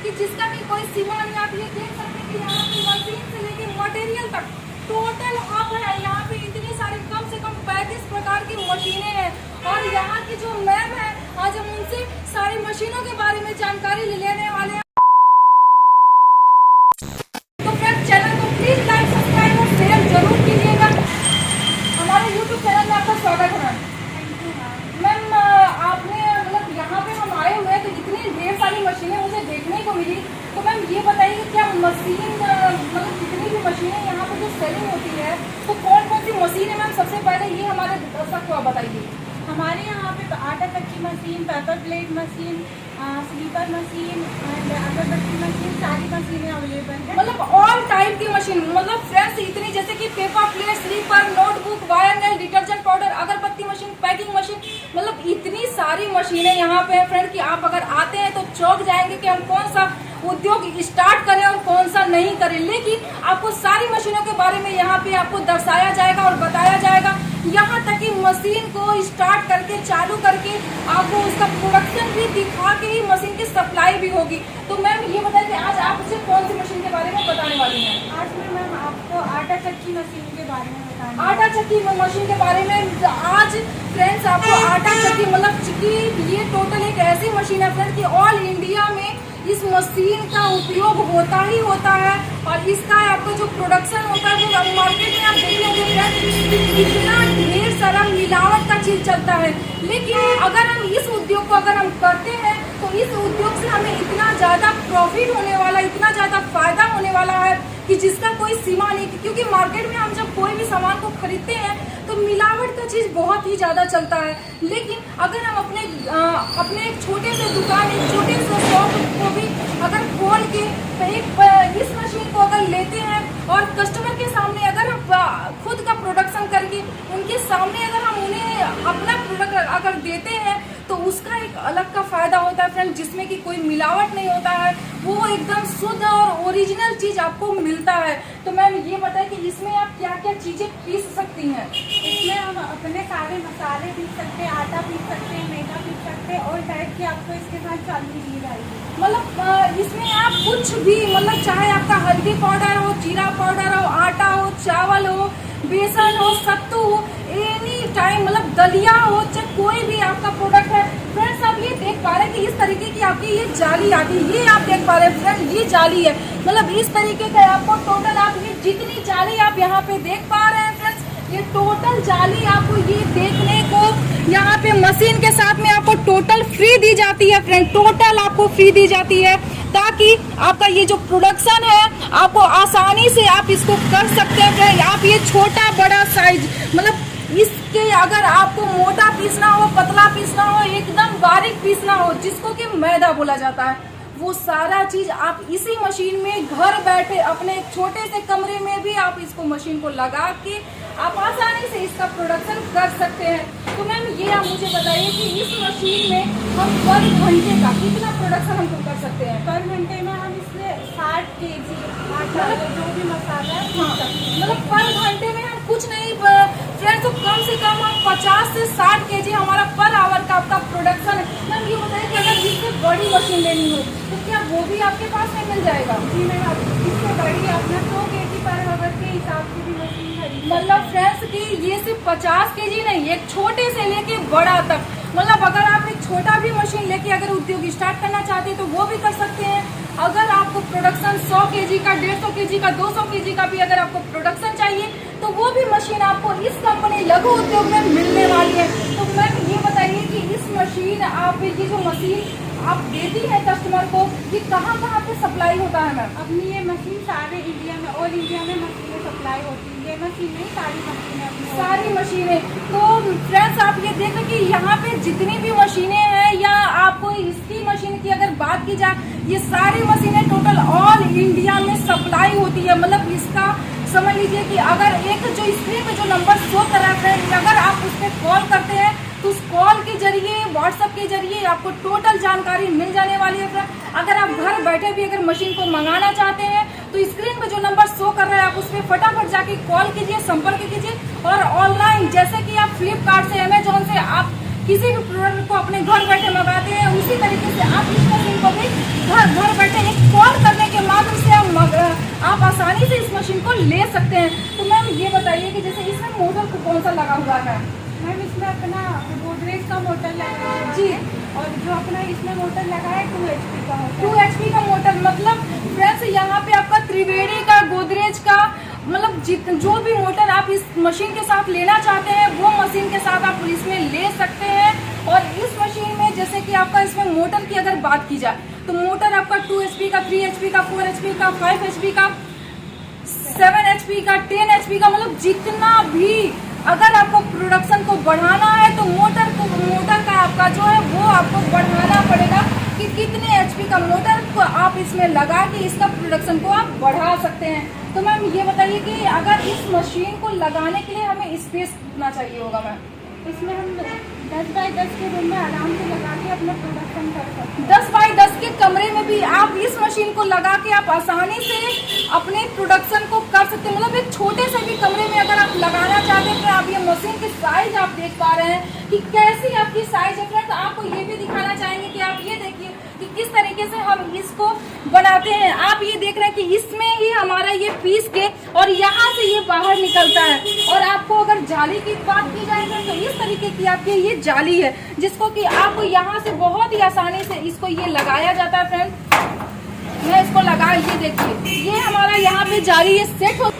कि जिसका भी कोई सीमा नहीं। आप ये देख सकते हैं कि यहाँ की मशीन से लेके मटेरियल तक टोटल हब है। यहाँ पे इतनी सारी कम से कम 35 प्रकार की मशीनें हैं और यहाँ की जो मैम है आज हम उनसे सारी मशीनों के बारे में जानकारी लेने वाले हैं। तो फ्रेंड्स चैनल को प्लीज लाइक सब्सक्राइब और शेयर जरूर कीजिएगा। हमारे यूट्यूब चैनल में आपका स्वागत है मैम। आपने मतलब यहाँ पे हम आए हुए हैं तो इतनी ढेर सारी मशीनें मुझे देखने को मिली। तो मैम ये बताइए कि क्या मशीन मतलब जितनी भी मशीनें यहाँ पे जो सेलिंग होती है तो कौन कौन सी मशीन है मैम? सबसे पहले ये हमारे दर्शक को आप बताइए। हमारे यहाँ पे आटा चक्की machine, paper plate machine, slipper machine and अगरबत्ती मशीन, सारी मशीनें अवेलेबल है। मतलब ऑल टाइप की मशीन। मतलब फ्रेंड्स इतनी जैसे कि paper plate, slipper, notebook, wire nail, detergent powder, अगरबत्ती मशीन, पैकिंग मशीन, मतलब इतनी सारी मशीनें यहाँ पे है फ्रेंड कि आप अगर आते हैं तो चौंक जाएंगे कि हम कौन सा उद्योग स्टार्ट करें और कौन सा नहीं करें। लेकिन आपको सारी मशीनों के बारे में यहाँ पे आपको दर्शाया जाएगा और बताया जाएगा। यहाँ तक कि मशीन को स्टार्ट करके चालू करके आपको उसका प्रोडक्शन भी दिखा के ही मशीन की सप्लाई भी होगी। तो मैम ये बताइए कि आज आप मुझे कौन सी मशीन के बारे में बताने वाली हैं? आज मैं आपको आटा चक्की मशीन के बारे में बताऊंगी। आटा चक्की मशीन के बारे में आज फ्रेंड्स आपको आटा चक्की मतलब चिक्की ये टोटल एक ऐसी मशीन है फ्रेंड कि ऑल इंडिया में इस मशीन का उपयोग होता ही होता है और इसका आपका जो प्रोडक्शन होता है वो मार्केट में आप देखेंगे फ्रेंड इतना ढेर सारा मिलावट का चीज चलता है। लेकिन अगर हम इस उद्योग को अगर हम करते हैं तो इस उद्योग से हमें इतना ज्यादा प्रॉफिट होने वाला, इतना ज्यादा फायदा होने वाला है कि जिसका कोई सीमा नहीं। क्योंकि मार्केट में हम जब कोई भी सामान को खरीदते हैं तो मिलावट का चीज बहुत ही ज्यादा चलता है। लेकिन अगर हम अपने एक छोटे से दुकान, एक छोटे से शॉप को भी अगर खोल के इस मशीन को अगर लेते हैं और कस्टमर के सामने अगर हम खुद का प्रोडक्शन करके उनके सामने अगर हम उन्हें अपना प्रोडक्ट अगर देते हैं तो उसका एक अलग का फायदा होता है फ्रेंड, जिसमें कि कोई मिलावट नहीं होता है, वो एकदम शुद्ध और ओरिजिनल चीज आपको मिलता है। तो मैम ये बताएं कि इसमें आप क्या क्या चीजें पीस सकती हैं? इसमें हम अपने सारे मसाले पीस सकते हैं, आटा पीस सकते हैं, मैदा पीस सकते हैं और टाइप की आपको इसके साथ चालू दी जाएगी। मतलब इसमें आप कुछ भी मतलब चाहे आपका हल्दी पाउडर हो, जीरा पाउडर हो, आटा हो, चावल हो, बेसन हो, सत्तू हो, एनी टाइम मतलब दलिया हो, चाहे कोई भी आपका प्रोडक्ट है फ्रेंड्स। आप ये देख पा रहे हैं कि इस तरीके की आपकी ये जाली आती है, ये आप देख पा रहे हैं फ्रेंड ये जाली है। मतलब इस तरीके का आपको टोटल आप ये जितनी जाली आप यहाँ पे देख पा रहे हैं फ्रेंड्स, ये टोटल जाली आपको ये देखने को यहाँ पे मशीन के साथ में आपको टोटल फ्री दी जाती है फ्रेंड, टोटल आपको फ्री दी जाती है ताकि आपका ये जो प्रोडक्शन है आपको आसानी से आप इसको कर सकते हैं फ्रेंड। आप ये छोटा बड़ा साइज मतलब इसके अगर आपको मोटा पीसना हो, पतला पीसना हो, एकदम बारीक पीसना हो जिसको कि मैदा बोला जाता है, वो सारा चीज आप इसी मशीन में घर बैठे अपने छोटे से कमरे में भी आप इसको मशीन को लगा के आप आसानी से इसका प्रोडक्शन कर सकते हैं। तो मैम ये आप मुझे बताइए कि इस मशीन में हम पर घंटे का कितना प्रोडक्शन हमको कर सकते हैं? पर घंटे में हम इसमें 60 kg आटा जो भी मसाला है मतलब पर घंटे में हम कुछ नहीं फ्रेंड्स तो कम से कम हम 50 से 60 kg हमारा पर आवर का आपका प्रोडक्शन है। मैम ये बताइए कि अगर इससे बड़ी मशीन लेनी हो तो क्या वो भी आपके पास में मिल जाएगा? जी मैम, इससे बड़ी अपना 100 kg पर आवर के हिसाब से भी मशीन खरीद। मतलब फ्रेंड्स की ये सिर्फ 50 kg नहीं, एक छोटे से लेके बड़ा तक, मतलब अगर आप एक छोटा भी मशीन लेके अगर उद्योग स्टार्ट करना चाहते हैं तो वो भी कर सकते हैं। अगर आपको प्रोडक्शन 100 kg का, 150 kg का, 200 kg का भी अगर आपको प्रोडक्शन चाहिए तो वो भी मशीन आपको इस कंपनी लघु उद्योग में मिलने वाली है। तो मैम ये बताइए कि इस मशीन आप ये जो मशीन आप देती है कस्टमर को ये कहाँ कहाँ पे सप्लाई होता है मैम? अपनी ये मशीन सारे इंडिया में, ऑल इंडिया में मशीनें सप्लाई होती है। ये मशीन नहीं, सारी मशीनें, सारी मशीनें। तो फ्रेंड्स आप ये देखें कि यहाँ पे जितनी भी मशीनें हैं या आपको इसकी मशीन की अगर बात की जाए, ये सारी मशीनें टोटल ऑल इंडिया में सप्लाई होती है। मतलब इसका समझ लीजिए कि अगर एक जो स्क्रीन पे जो नंबर शो कर रहा है अगर आप उस पर कॉल करते हैं तो उस कॉल के जरिए, व्हाट्सएप के जरिए आपको टोटल जानकारी मिल जाने वाली है फ्रेंड। अगर आप घर बैठे भी अगर मशीन को मंगाना चाहते हैं तो स्क्रीन पे जो नंबर शो कर रहा है आप उस पर फटाफट जाके कॉल कीजिए, संपर्क कीजिए। और ऑनलाइन जैसे कि आप फ्लिपकार्ट से, अमेजोन से आप किसी भी प्रोडक्ट को अपने घर बैठे मंगाते हैं, उसी तरीके से आप इस मशीन को भी घर बैठे एक से इस मशीन को ले सकते हैं। तो मैम ये बताइए कि जैसे इसमें मोटर कौन सा लगा हुआ है? मैम इसमें अपना गोदरेज का मोटर लगा है जी, और जो अपना इसमें मोटर लगा है 2 HP का होता 2 है। HP का मोटर। मतलब फ्रेंड्स यहाँ पे आपका त्रिवेणी का, गोदरेज का, मतलब जो भी मोटर आप इस मशीन के साथ लेना चाहते हैं वो मशीन के साथ आप इसमें ले सकते हैं। और इस मशीन में जैसे कि आपका इसमें मोटर की अगर बात की जाए तो मोटर आपका 2 HP का, 3 HP का, 4 HP का, 5 HP का, 7 HP का, 10 HP का, मतलब जितना भी अगर आपको प्रोडक्शन को बढ़ाना है तो मोटर का आपका जो है वो आपको बढ़ाना पड़ेगा कि कितने HP का मोटर को आप इसमें लगा के इसका प्रोडक्शन को आप बढ़ा सकते हैं। तो मैम ये बताइए कि अगर इस मशीन को लगाने के लिए हमें स्पेस कितना चाहिए होगा मैम? इसमें हम 10 बाय 10 के रूम में आराम से लगा के अपना प्रोडक्शन कर सकते हैं। 10 बाय 10 के कमरे में भी आप इस मशीन को लगा के आप आसानी से अपने प्रोडक्शन को कर सकते हैं। मतलब एक छोटे से भी कमरे में अगर आप लगाना चाहते हैं तो आप ये मशीन की साइज आप देख पा रहे हैं कि कैसी आपकी साइज है। फ्रेंड्स आपको ये भी दिखाना चाहेंगे कि आप ये देखिए कि किस तरीके से हम इसको बनाते हैं। आप ये देख रहे हैं कि इसमें ही हमारा ये पीस के और यहाँ से ये बाहर निकलता है। और आपको अगर जाली की बात की जाए तो इस तरीके की आपकी ये जाली है जिसको कि आपको यहाँ से बहुत ही आसानी से इसको ये लगाया जाता है। फ्रेंड्स मैं इसको लगा, ये देखिए ये हमारा यहाँ पे जाली ये सेट हो।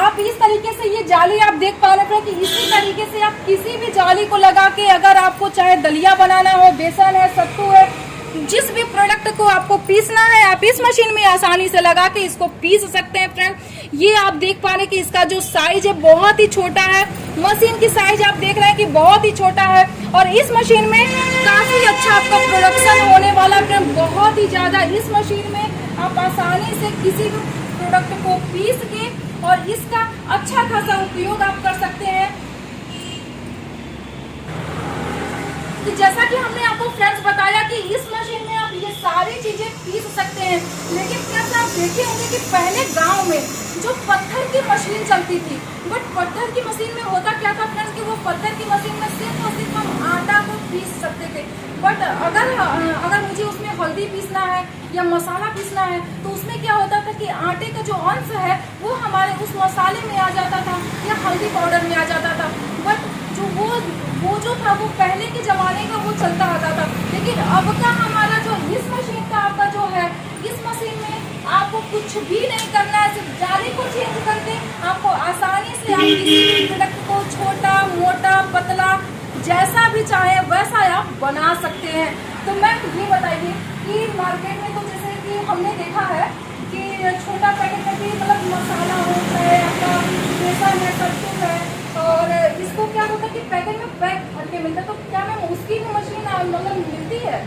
आप इस तरीके से ये जाली आप देख पा रहे हैं कि इसी तरीके से आप किसी भी जाली को लगा के अगर आपको चाहे दलिया बनाना हो, बेसन है, सत्तू है, जिस भी प्रोडक्ट को आपको पीसना है आप इस मशीन में आसानी से लगा के इसको पीस सकते हैं। फ्रेंड ये आप देख पा रहे हैं कि इसका जो साइज है बहुत ही छोटा है। मशीन की साइज आप देख रहे हैं कि बहुत ही छोटा है और इस मशीन में काफी अच्छा आपका प्रोडक्शन होने वाला है। फ्रेंड बहुत ही ज्यादा इस मशीन में आप आसानी से किसी भी प्रोडक्ट को पीस के और इसका अच्छा खासा उपयोग आप कर सकते हैं। तो जैसा कि हमने आपको फ्रेंड्स बताया कि इस मशीन में आप ये सारी चीजें पीस सकते हैं। लेकिन फ्रेंड्स आप देखे होंगे कि पहले गांव में जो पत्थर की मशीन चलती थी, बट पत्थर की मशीन में होता क्या था फ्रेंड्स कि वो पत्थर की मशीन में सिर्फ और सिर्फ हम आटा को पीस सकते थे। बट अगर मुझे उसमें हल्दी पीसना है या मसाला पीसना है तो उसमें क्या होता था कि आटे का जो अंश है वो हमारे उस मसाले में आ जाता था या हल्दी पाउडर में आ जाता था। बट जो वो जो था वो पहले के जमाने का वो चलता आता था। लेकिन अब का हमारा जो इस मशीन का आपका जो है, इस मशीन में आपको कुछ भी नहीं करना है, सिर्फ जाली को चेंज करके आपको आसानी से आप किसी भी प्रोडक्ट को छोटा, मोटा, पतला जैसा भी चाहे वैसा आप बना सकते हैं। तो मैम ये बताइए कि मार्केट में तो जैसे कि हमने देखा है कि छोटा पैकेट में भी मतलब मसाला होता है, आपका बेसन है, सत्तू है, और इसको क्या होता है कि पैकेट में पैक करके मिलता है। तो क्या मैम उसकी भी मशीन मतलब मिलती है?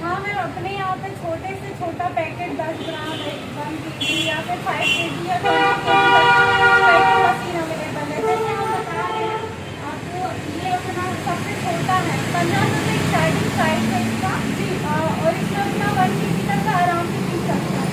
हाँ मैम, अपने यहाँ पे छोटे से छोटा पैकेट 10 ग्राम 1 kg या फिर 5 kg या 20 kg पैकेट मशीन अवेलेबल है। जैसे हम बता रहे हैं आपको, ये अपना सबसे छोटा है 15 से स्टार्टिंग साइज है इसका जी, और इसमें अपना 1 kg तक का आराम से पीस सकता है।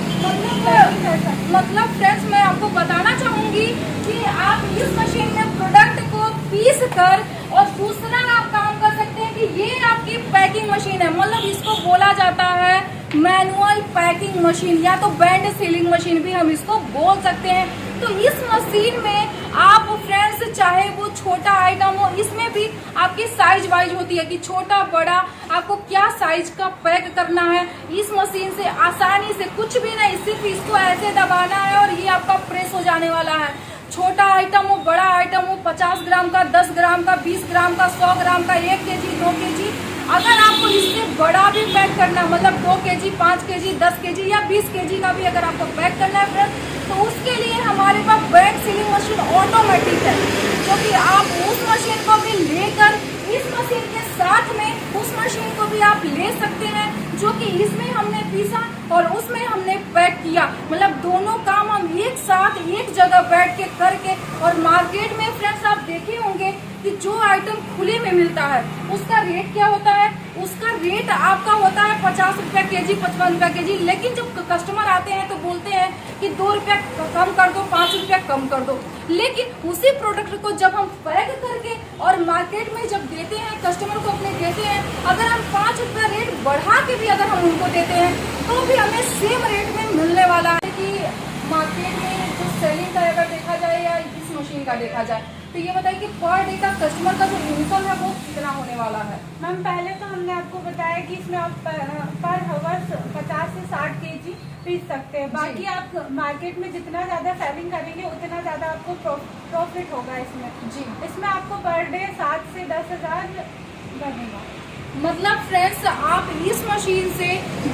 मतलब फ्रेंड्स मैं आपको बताना चाहूंगी कि आप इस मशीन में प्रोडक्ट को पीस कर और दूसरा आप काम कर सकते हैं कि ये आपकी पैकिंग मशीन है। मतलब इसको बोला जाता है मैनुअल पैकिंग मशीन या तो बैंड सीलिंग मशीन भी हम इसको बोल सकते हैं। तो इस मशीन में आप फ्रेंड्स चाहे वो छोटा आइटम हो, इसमें भी आपकी साइज वाइज होती है कि छोटा बड़ा आपको क्या साइज का पैक करना है। इस मशीन से आसानी से कुछ भी नहीं, सिर्फ इसको ऐसे दबाना है और ये आपका प्रेस हो जाने वाला है। छोटा आइटम हो, बड़ा आइटम हो, 50 ग्राम का, 10 ग्राम का, 20 ग्राम का, 100 ग्राम का, 1 kg, 2 kg, अगर आपको इससे बड़ा भी पैक करना मतलब 2 kg, 5 kg, 10 kg या 20 kg का भी अगर आपको पैक करना है फ्रेंड्स, तो उसके लिए हमारे pass band sealing machine automatic है, जो कि आप उस मशीन को भी लेकर इस मशीन के साथ में उस मशीन को भी आप ले सकते हैं, जो कि इसमें हमने पीसा और उसमें हमने पैक किया। मतलब दोनों काम हम एक साथ एक जगह बैठ के करके। और मार्केट में फ्रेंड्स आप देखे होंगे कि जो आइटम खुले में मिलता है उसका रेट क्या होता है, उसका रेट आपका होता है 50 रुपया kg, 55 रुपया kg। लेकिन जब कस्टमर आते हैं तो बोलते हैं कि 2 रुपया कम कर दो, 5 रुपया कम कर दो। लेकिन उसी प्रोडक्ट को जब हम पैक करके और मार्केट में जब देते हैं, कस्टमर को अपने देते हैं, अगर हम 5 रुपया रेट बढ़ा के भी अगर हम उनको देते हैं तो भी हमें सेम रेट में मिलने वाला है। कि मार्केट में जो सेलिंग का अगर देखा जाए या इस मशीन का देखा जाए, तो ये बताइए कि पर डे का कस्टमर का जो इनकम है वो कितना होने वाला है? मैम पहले तो हमने आपको बताया कि इसमें आप पर हवर 50 से 60 केजी पीस सकते हैं। बाकी आप मार्केट में जितना ज़्यादा सेलिंग करेंगे उतना ज़्यादा आपको प्रॉफिट होगा इसमें। जी, इसमें आपको पर डे 7 से 10 हज़ार बनेगा। मतलब फ्रेंड्स, आप इस मशीन से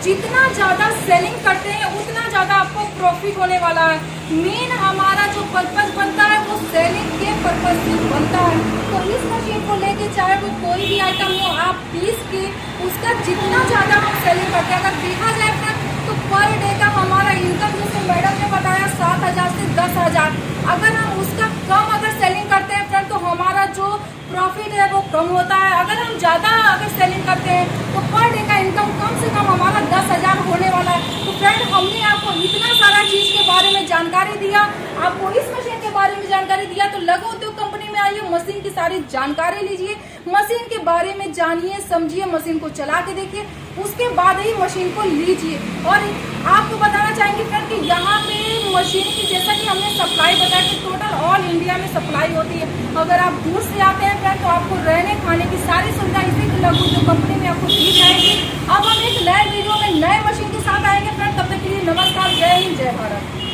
जितना ज़्यादा सेलिंग करते हैं उतना ज़्यादा आपको प्रॉफिट होने वाला है। मेन हमारा जो पर्पस बनता है वो सेलिंग के पर्पस से बनता है। तो इस मशीन को लेके चाहे वो कोई भी आइटम हो, आप पीस के उसका जितना ज़्यादा हम सेलिंग करते हैं, अगर देखा जाए फ्रेंड तो पर डे का हमारा इनकम जैसे मैडम ने बताया 7,000 से 10,000। अगर हम उसका कम अगर सेलिंग करते हैं फ्रेंड तो हमारा जो प्रॉफिट है वो कम होता है। अगर हम ज़्यादा अगर सेलिंग करते हैं तो पर डे का इनकम कम से कम हमारा 10,000 होने वाला है। तो फ्रेंड, हमने आपको इतना सारा चीज़ के बारे में जानकारी दिया, आपको इस मशीन के बारे में जानकारी दिया, तो लघु उद्योग कंपनी में आइए, मशीन की सारी जानकारी लीजिए, मशीन के बारे में जानिए, समझिए, मशीन को चला के देखिए, उसके बाद ही मशीन को लीजिए। और आपको बताना चाहेंगे फ्रेंड कि यहाँ पे मशीन की जैसा कि हमने सप्लाई बताया कि टोटल ऑल इंडिया में सप्लाई होती है। अगर आप दूर से आते हैं फ्रेंड तो आपको रहने खाने की सारी सुविधा इसी लघु उद्योग कंपनी में आपको दी जाएगी। अब हम एक नए वीडियो में नए मशीन के साथ आएंगे फ्रेंड, तब तक के लिए नमस्कार, जय हिंद, जय भारत।